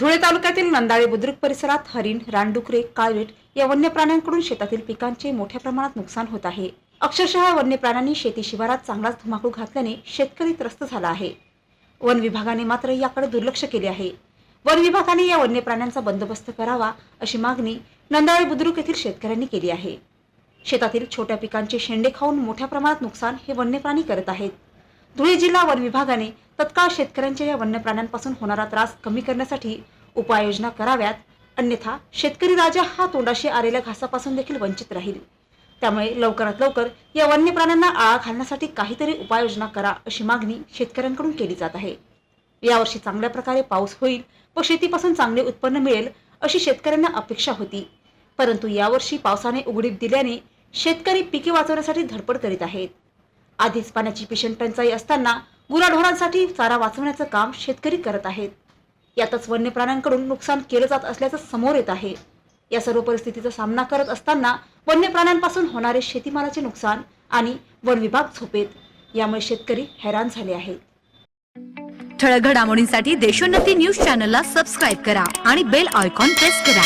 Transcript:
धुळे तालुक्यातील नंदाळे बुद्रुक परिसरात हरिण, रानडुकरे, काळवीट या वन्य प्राण्यांकडून शेतातील पिकांचे मोठ्या प्रमाणात नुकसान होत आहे। अक्षरशः वन्य प्राण्यांनी शेती शिवारात चांगलाच धुमाकूळ घातल्याने शेतकरी त्रस्त झाला आहे। वन विभागाने मात्र याकडे दुर्लक्ष केले आहे। वन विभागाने या वन्य प्राण्यांचा बंदोबस्त करावा अशी मागणी नंदाळे बुद्रुक येथील शेतकऱ्यांनी केली आहे। शेतातील छोट्या पिकांचे शेंडे खाऊन मोठ्या प्रमाणात नुकसान हे वन्य प्राणी करत आहेत। धुळे जिल्हा वन विभागाने तत्काळ शेतकऱ्यांच्या या वन्य प्राण्यांपासून होणारा त्रास कमी करण्यासाठी उपाययोजना कराव्यात, अन्यथा शेतकरी राजा हा तोंडाशी आलेल्या घासापासून देखील वंचित राहील। त्यामुळे लवकरात लवकर या वन्य प्राण्यांना आळा घालण्यासाठी काहीतरी उपाययोजना करा अशी मागणी शेतकऱ्यांकडून केली जात आहे। यावर्षी चांगल्या प्रकारे पाऊस होईल व शेतीपासून चांगले उत्पन्न मिळेल अशी शेतकऱ्यांना अपेक्षा होती, परंतु यावर्षी पावसाने उघडीप दिल्याने शेतकरी पिके वाचवण्यासाठी धडपड करीत आहेत। आधीच पाण्याची भीषण टंचाई असताना गुराढोरांसाठी चारा वाचवण्याचं काम शेतकरी करत आहेत। यातच वन्य प्राण्यांकडून नुकसान केलं जात असल्याचं समोर येत आहे। या सर्व परिस्थितीचा सामना करत असताना वन्य प्राण्यांपासून होणारे शेतीमालाचे नुकसान आणि वन विभाग झोपेत, यामुळे शेतकरी हैराण झाले आहेत। ठळक घडामोडींसाठी देशोन्नती न्यूज चॅनलला सबस्क्राईब करा आणि बेल आयकॉन प्रेस करा।